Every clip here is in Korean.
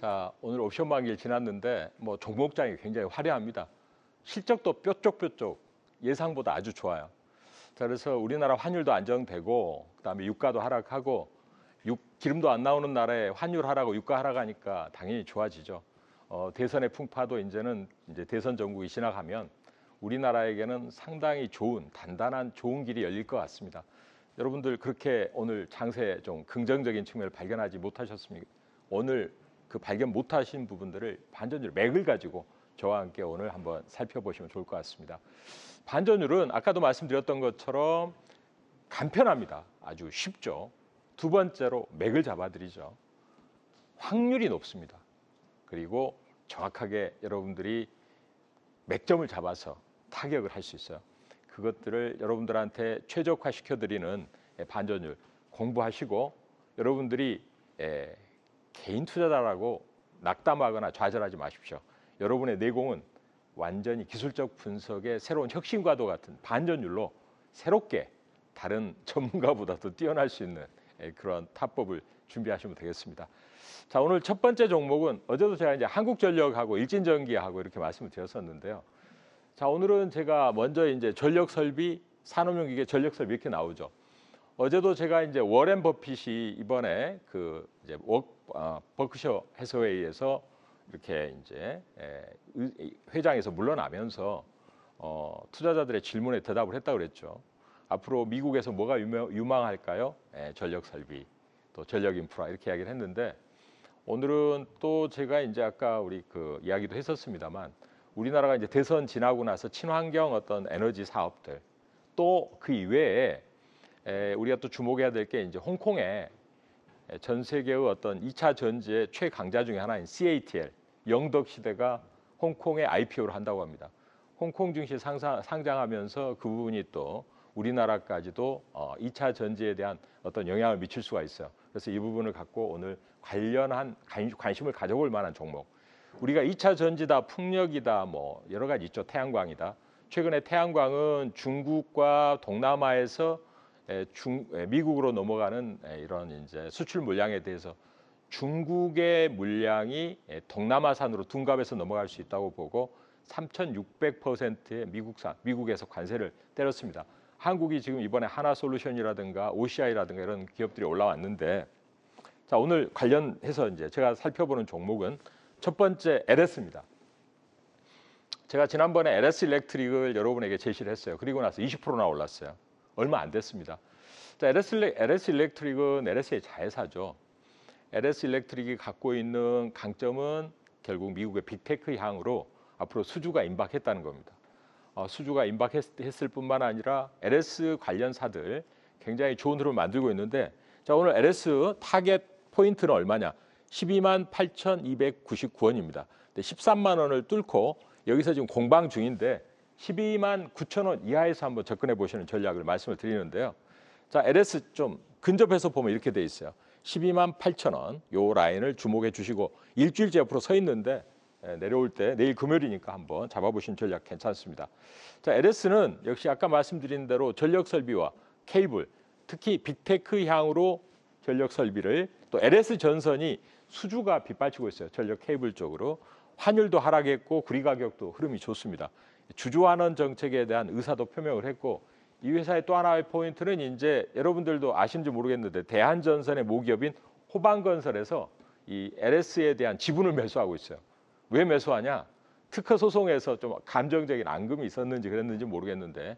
자, 오늘 옵션 만기일 지났는데 뭐 종목장이 굉장히 화려합니다. 실적도 뾰족뾰족 예상보다 아주 좋아요. 자, 그래서 우리나라 환율도 안정되고 그다음에 유가도 하락하고 기름도 안 나오는 나라에 환율 하락하고 유가 하락하니까 당연히 좋아지죠. 대선의 풍파도 이제는 대선 전국이 지나가면 우리나라에게는 상당히 좋은 단단한 좋은 길이 열릴 것 같습니다. 여러분들 그렇게 오늘 장세에 좀 긍정적인 측면을 발견하지 못하셨습니까? 오늘 그 발견 못하신 부분들을 반전율 맥을 가지고 저와 함께 오늘 한번 살펴보시면 좋을 것 같습니다. 반전율은 아까도 말씀드렸던 것처럼 간편합니다. 아주 쉽죠. 두 번째로 맥을 잡아드리죠. 확률이 높습니다. 그리고 정확하게 여러분들이 맥점을 잡아서 타격을 할 수 있어요. 그것들을 여러분들한테 최적화시켜드리는 반전율 공부하시고 여러분들이 개인 투자자라고 낙담하거나 좌절하지 마십시오. 여러분의 내공은 완전히 기술적 분석의 새로운 혁신과도 같은 반전율로 새롭게 다른 전문가보다도 뛰어날 수 있는 그런 타법을 준비하시면 되겠습니다. 자, 오늘 첫 번째 종목은 어제도 제가 이제 한국전력하고 일진전기하고 이렇게 말씀을 드렸었는데요. 자, 오늘은 제가 먼저 이제 전력설비, 산업용기계 전력설비 이렇게 나오죠. 어제도 제가 이제 워렌 버핏이 이번에 그 이제 버크셔 해서웨이에서 이렇게 이제 회장에서 물러나면서 투자자들의 질문에 대답을 했다고 그랬죠. 앞으로 미국에서 뭐가 유망할까요? 전력 설비, 또 전력 인프라 이렇게 이야기를 했는데 오늘은 또 제가 이제 아까 우리 그 이야기도 했었습니다만 우리나라가 이제 대선 지나고 나서 친환경 어떤 에너지 사업들 또 그 이외에 우리가 또 주목해야 될 게 이제 홍콩에 전 세계의 어떤 2차 전지의 최강자 중에 하나인 CATL 영덕시대가 홍콩에 IPO를 한다고 합니다. 홍콩 증시 상장하면서 그 부분이 또 우리나라까지도 2차 전지에 대한 어떤 영향을 미칠 수가 있어요. 그래서 이 부분을 갖고 오늘 관련한 관심을 가져볼 만한 종목. 우리가 2차 전지다, 풍력이다, 뭐 여러 가지 있죠. 태양광이다. 최근에 태양광은 중국과 동남아에서 미국으로 넘어가는 이런 이제 수출 물량에 대해서 중국의 물량이 동남아산으로 둔갑해서 넘어갈 수 있다고 보고 3,600%의 미국에서 관세를 때렸습니다. 한국이 지금 이번에 하나솔루션이라든가 OCI라든가 이런 기업들이 올라왔는데 자, 오늘 관련해서 이제 제가 살펴보는 종목은 첫 번째 LS입니다. 제가 지난번에 LS 일렉트릭을 여러분에게 제시를 했어요. 그리고 나서 20%나 올랐어요. 얼마 안 됐습니다. 자, LS 일렉트릭은 LS의 자회사죠. LS 일렉트릭이 갖고 있는 강점은 결국 미국의 빅테크 향으로 앞으로 수주가 임박했다는 겁니다. 수주가 임박했을 뿐만 아니라 LS 관련사들 굉장히 좋은 흐름을 만들고 있는데 자, 오늘 LS 타겟 포인트는 얼마냐? 12만 8,299원입니다. 13만 원을 뚫고 여기서 지금 공방 중인데 12만 9천 원 이하에서 한번 접근해 보시는 전략을 말씀을 드리는데요. 자, LS 좀 근접해서 보면 이렇게 돼 있어요. 12만 8천 원 요 라인을 주목해 주시고 일주일째 옆으로 서 있는데 내려올 때 내일 금요일이니까 한번 잡아보시는 전략 괜찮습니다. 자, LS는 역시 아까 말씀드린 대로 전력 설비와 케이블, 특히 빅테크 향으로 전력 설비를 또 LS 전선이 수주가 빗발치고 있어요. 전력 케이블 쪽으로 환율도 하락했고 구리 가격도 흐름이 좋습니다. 주주환원 정책에 대한 의사도 표명을 했고 이 회사의 또 하나의 포인트는 이제 여러분들도 아시는지 모르겠는데 대한전선의 모기업인 호방건설에서 이 LS에 대한 지분을 매수하고 있어요. 왜 매수하냐? 특허 소송에서 좀 감정적인 앙금이 있었는지 그랬는지 모르겠는데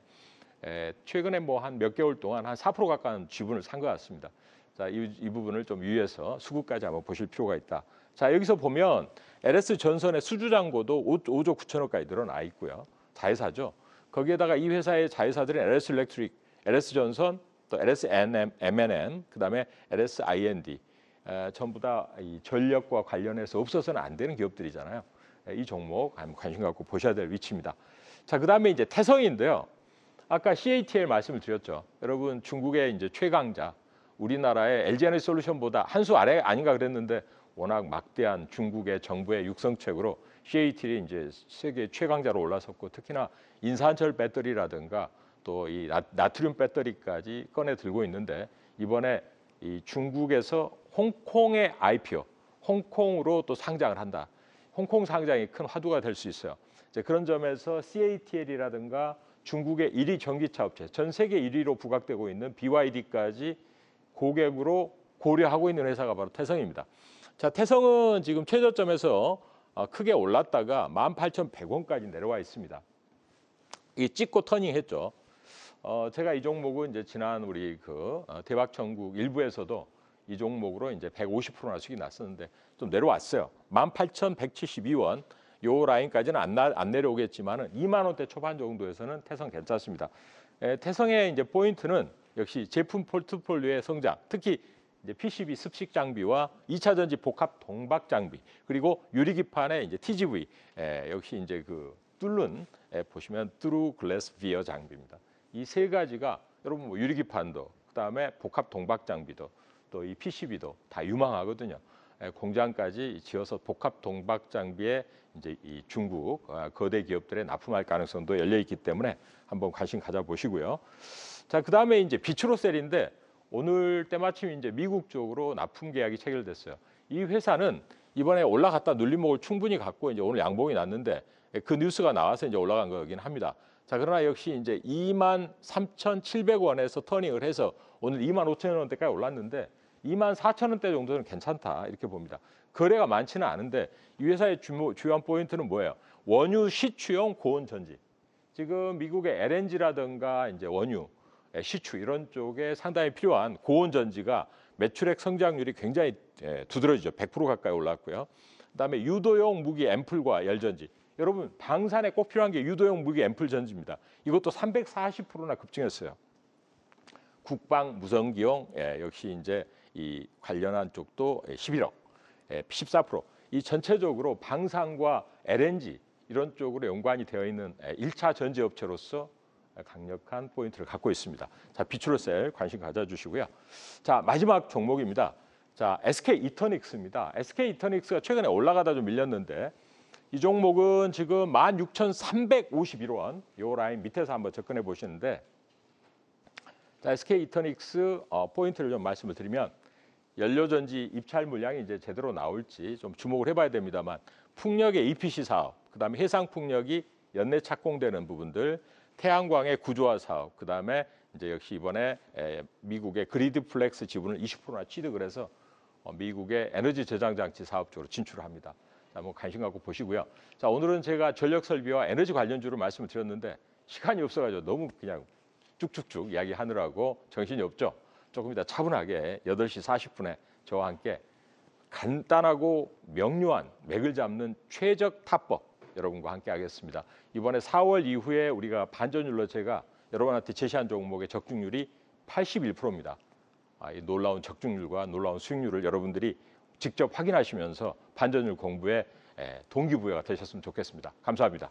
최근에 뭐 한 몇 개월 동안 한 4% 가까운 지분을 산 것 같습니다. 자, 이 부분을 좀 유의해서 수급까지 한번 보실 필요가 있다. 자, 여기서 보면 LS 전선의 수주 잔고도 5조 9천억까지 늘어나 있고요. 자회사죠. 거기에다가 이 회사의 자회사들은 LS 일렉트릭, LS 전선, 또 LS M&N, 그다음에 LS I&D 전부 다 이 전력과 관련해서 없어서는 안 되는 기업들이잖아요. 이 종목 관심 갖고 보셔야 될 위치입니다. 자, 그다음에 이제 태성인데요. 아까 CATL 말씀을 드렸죠. 여러분 중국의 이제 최강자, 우리나라의 LG에너지솔루션보다 한 수 아래 아닌가 그랬는데 워낙 막대한 중국의 정부의 육성책으로 CATL이 이제 세계 최강자로 올라섰고 특히나 인산철 배터리라든가 또 이 나트륨 배터리까지 꺼내 들고 있는데 이번에 이 중국에서 홍콩의 IPO, 홍콩으로 또 상장을 한다. 홍콩 상장이 큰 화두가 될 수 있어요. 이제 그런 점에서 CATL이라든가 중국의 1위 전기차 업체, 전 세계 1위로 부각되고 있는 BYD까지 고객으로 고려하고 있는 회사가 바로 태성입니다. 자, 태성은 지금 최저점에서 크게 올랐다가 18,100원까지 내려와 있습니다. 이 찍고 터닝했죠. 제가 이 종목은 이제 지난 우리 대박천국 일부에서도 이 종목으로 이제 150%나 수익이 났었는데 좀 내려왔어요. 18,172원 요 라인까지는 안 내려오겠지만은 2만 원대 초반 정도에서는 태성 괜찮습니다. 태성의 이제 포인트는 역시 제품 포트폴리오의 성장, 특히 이제 PCB 습식 장비와 2차 전지 복합 동박 장비, 그리고 유리기판의 이제 TGV, 역시 이제 뚫는 보시면 트루 글래스 비어 장비입니다. 이 세 가지가 여러분 뭐 유리기판도, 그다음에 복합 동박 장비도, 또 이 PCB도 다 유망하거든요. 공장까지 지어서 복합 동박 장비에 이제 이 중국 거대 기업들에 납품할 가능성도 열려 있기 때문에 한번 관심 가져보시고요. 자, 그다음에 이제 비추로셀인데 오늘 때마침 이제 미국 쪽으로 납품 계약이 체결됐어요. 이 회사는 이번에 올라갔다 눌림목을 충분히 갖고 이제 오늘 양봉이 났는데 그 뉴스가 나와서 이제 올라간 거긴 합니다. 자, 그러나 역시 이제 23,700원에서 터닝을 해서 오늘 25,000원대까지 올랐는데 24,000원대 정도는 괜찮다 이렇게 봅니다. 거래가 많지는 않은데 이 회사의 주요한 포인트는 뭐예요? 원유 시추용 고온 전지. 지금 미국의 LNG라든가 이제 원유, 시추 이런 쪽에 상당히 필요한 고온 전지가 매출액 성장률이 굉장히 두드러지죠. 100% 가까이 올랐고요. 그다음에 유도용 무기 앰플과 열전지. 여러분 방산에 꼭 필요한 게 유도용 무기 앰플 전지입니다. 이것도 340%나 급증했어요. 국방 무성기용 역시 이제 이 관련한 쪽도 11억, 14%. 이 전체적으로 방산과 LNG 이런 쪽으로 연관이 되어 있는 1차 전지 업체로서 강력한 포인트를 갖고 있습니다. 자, 비추로셀 관심 가져주시고요. 자, 마지막 종목입니다. 자, SK 이터닉스입니다. SK 이터닉스가 최근에 올라가다 좀 밀렸는데 이 종목은 지금 16,351원 요 라인 밑에서 한번 접근해 보시는데, 자, SK 이터닉스 포인트를 좀 말씀을 드리면 연료전지 입찰 물량이 이제 제대로 나올지 좀 주목을 해봐야 됩니다만 풍력의 EPC 사업, 그다음에 해상풍력이 연내 착공되는 부분들, 태양광의 구조화 사업, 그다음에 이제 역시 이번에 미국의 그리드 플렉스 지분을 20%나 취득을 해서 미국의 에너지 저장 장치 사업 쪽으로 진출을 합니다. 자, 뭐 관심 갖고 보시고요. 자, 오늘은 제가 전력 설비와 에너지 관련주로 말씀을 드렸는데 시간이 없어가지고 너무 그냥 쭉쭉쭉 이야기하느라고 정신이 없죠. 조금 이따 차분하게 8시 40분에 저와 함께 간단하고 명료한 맥을 잡는 최적 타법 여러분과 함께 하겠습니다. 이번에 4월 이후에 우리가 반전율로 제가 여러분한테 제시한 종목의 적중률이 81%입니다. 이 놀라운 적중률과 놀라운 수익률을 여러분들이 직접 확인하시면서 반전율 공부에 동기부여가 되셨으면 좋겠습니다. 감사합니다.